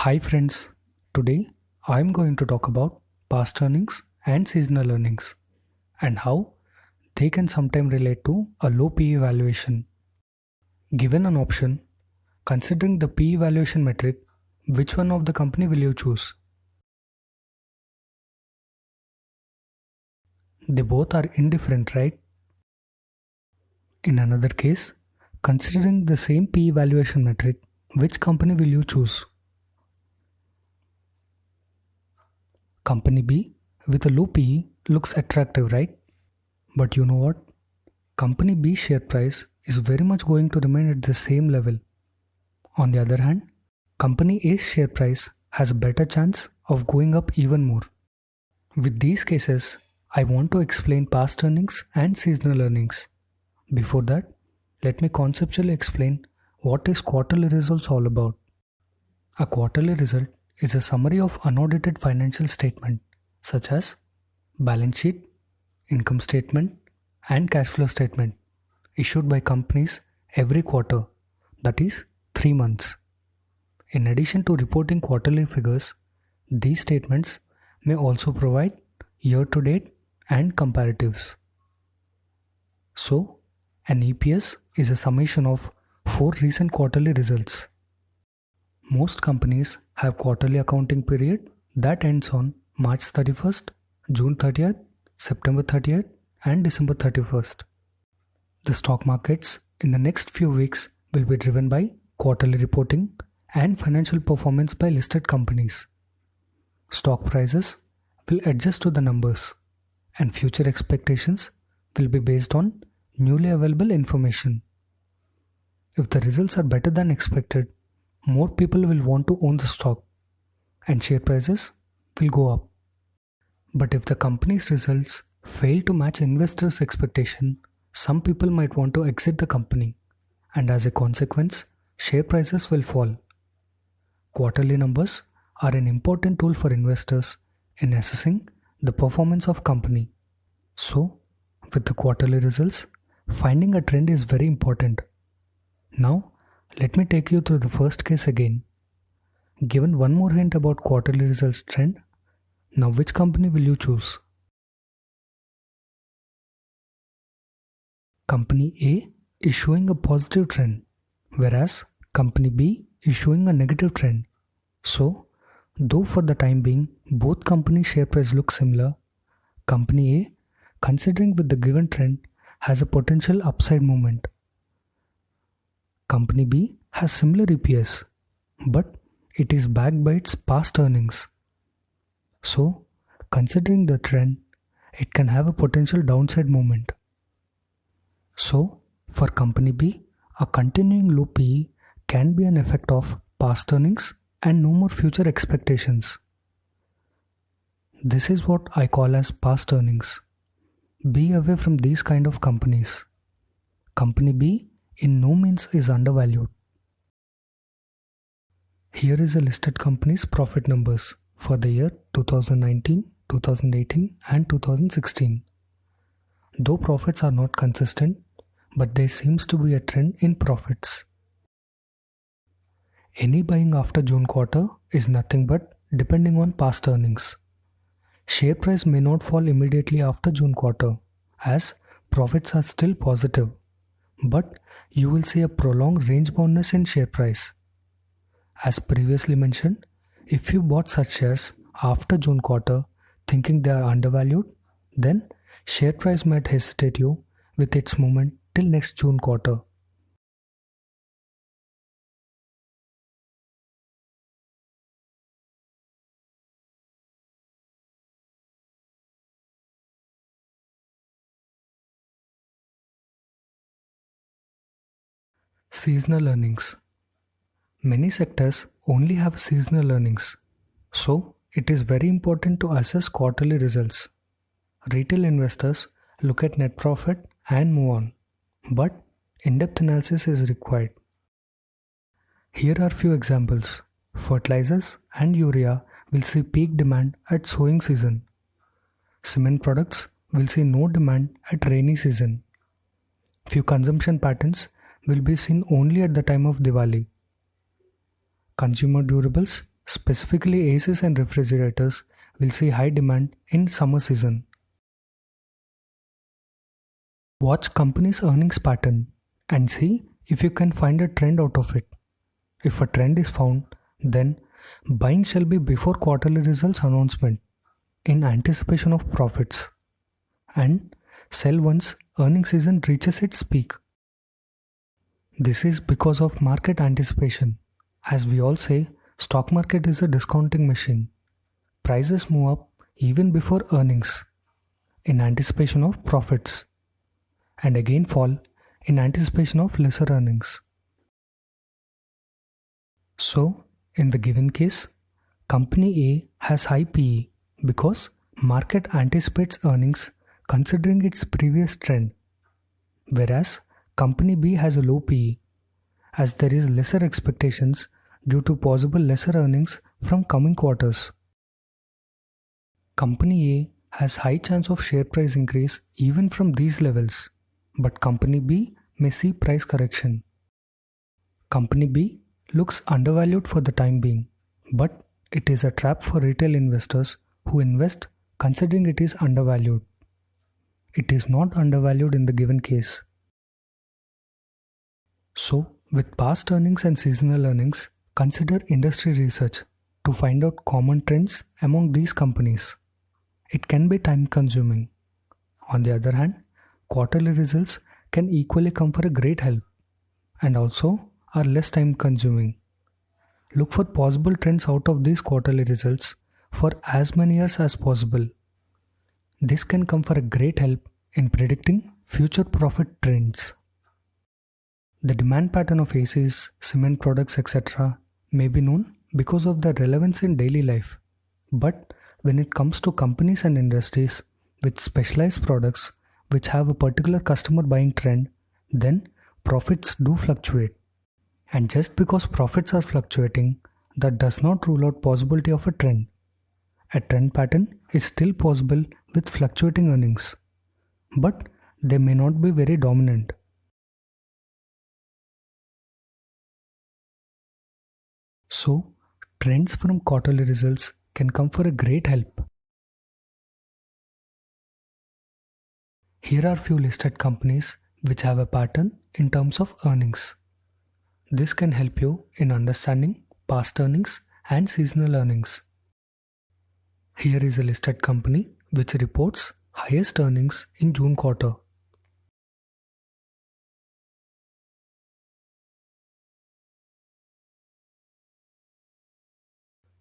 Hi friends, today I am going to talk about past earnings and seasonal earnings and how they can sometimes relate to a low PE valuation. Given an option, considering the PE valuation metric, which one of the company will you choose? They both are indifferent, right? In another case, considering the same PE valuation metric, which company will you choose? Company B with a low PE looks attractive, right? But you know what? Company B's share price is very much going to remain at the same level. On the other hand, Company A's share price has a better chance of going up even more. With these cases, I want to explain past earnings and seasonal earnings. Before that, let me conceptually explain what is quarterly results all about. A quarterly result is a summary of unaudited financial statement such as balance sheet, income statement, and cash flow statement issued by companies every quarter, that is 3 months. In addition to reporting quarterly figures, these statements may also provide year-to-date and comparatives. So, an EPS is a summation of 4 recent quarterly results. Most companies have quarterly accounting period that ends on March 31st, June 30th, September 30th, and December 31st. The stock markets in the next few weeks will be driven by quarterly reporting and financial performance by listed companies. Stock prices will adjust to the numbers, and future expectations will be based on newly available information. If the results are better than expected, more people will want to own the stock and share prices will go up. But if the company's results fail to match investors' expectation, some people might want to exit the company, and as a consequence, share prices will fall. Quarterly numbers are an important tool for investors in assessing the performance of company. So, with the quarterly results, finding a trend is very important. Now, let me take you through the first case again. Given one more hint about quarterly results trend, now which company will you choose? Company A is showing a positive trend, whereas Company B is showing a negative trend. So, though for the time being both company share price look similar, Company A, considering with the given trend, has a potential upside movement. Company B has similar EPS, but it is backed by its past earnings. So, considering the trend, it can have a potential downside movement. So, for Company B, a continuing low PE can be an effect of past earnings and no more future expectations. This is what I call as past earnings. Be away from these kind of companies. Company B in no means is undervalued. Here is a listed company's profit numbers for the year 2019, 2018 and 2016. Though profits are not consistent, but there seems to be a trend in profits. Any buying after June quarter is nothing but depending on past earnings. Share price may not fall immediately after June quarter as profits are still positive, but you will see a prolonged range boundness in share price. As previously mentioned, if you bought such shares after June quarter thinking they are undervalued, then share price might hesitate you with its movement till next June quarter. Seasonal earnings. Many sectors only have seasonal earnings, so it is very important to assess quarterly results. Retail investors look at net profit and move on, but in-depth analysis is required. Here are few examples. Fertilizers and urea will see peak demand at sowing season. Cement products will see no demand at rainy season. Few consumption patterns will be seen only at the time of Diwali. Consumer durables specifically ACs and refrigerators, will see high demand in summer season. Watch company's earnings pattern and see if you can find a trend out of it. If a trend is found, then buying shall be before quarterly results announcement in anticipation of profits, and sell once earnings season reaches its peak. This is because of market anticipation. As we all say, stock market is a discounting machine. Prices move up even before earnings in anticipation of profits, and again fall in anticipation of lesser earnings. So, in the given case, company A has high PE because market anticipates earnings considering its previous trend, whereas company B has a low PE as there is lesser expectations due to possible lesser earnings from coming quarters. Company A has high chance of share price increase even from these levels, but company B may see price correction. Company B looks undervalued for the time being, but it is a trap for retail investors who invest considering it is undervalued. It is not undervalued in the given case. So, with past earnings and seasonal earnings, consider industry research to find out common trends among these companies. It can be time consuming. On the other hand, quarterly results can equally come for a great help and also are less time consuming. Look for possible trends out of these quarterly results for as many years as possible. This can come for a great help in predicting future profit trends. The demand pattern of ACs, cement products, etc. may be known because of their relevance in daily life. But when it comes to companies and industries with specialized products which have a particular customer buying trend, then profits do fluctuate. And just because profits are fluctuating, that does not rule out possibility of a trend. A trend pattern is still possible with fluctuating earnings, but they may not be very dominant. So, trends from quarterly results can come for a great help. Here are few listed companies which have a pattern in terms of earnings. This can help you in understanding past earnings and seasonal earnings. Here is a listed company which reports highest earnings in June quarter.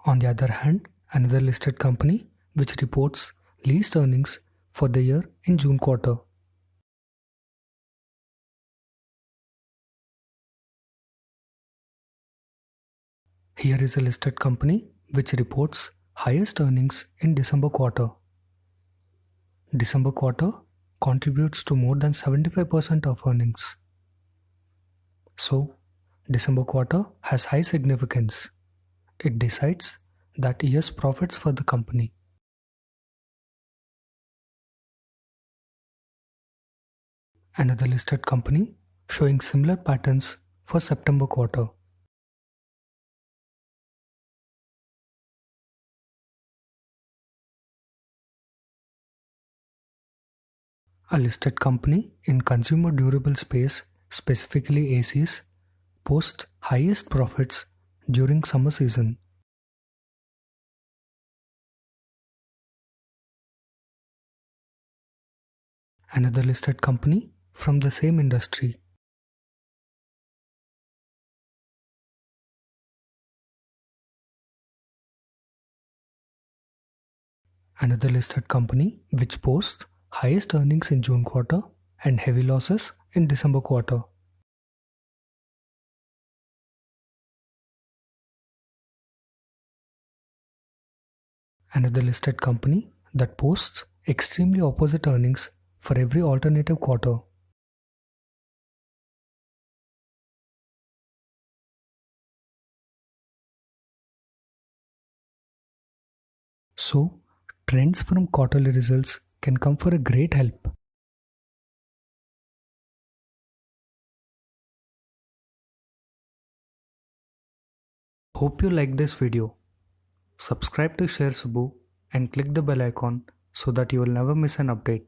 On the other hand, another listed company which reports least earnings for the year in June quarter. Here is a listed company which reports highest earnings in December quarter. December quarter contributes to more than 75% of earnings. So, December quarter has high significance. It decides that year's profits for the company. Another listed company showing similar patterns for September quarter. A listed company in consumer durable space, specifically ACs, posts highest profits during summer season. Another listed company from the same industry. Another listed company which posts highest earnings in June quarter and heavy losses in December quarter. Another listed company that posts extremely opposite earnings for every alternative quarter. So, trends from quarterly results can come for a great help. Hope you liked this video. Subscribe to Share Subbu and click the bell icon so that you will never miss an update.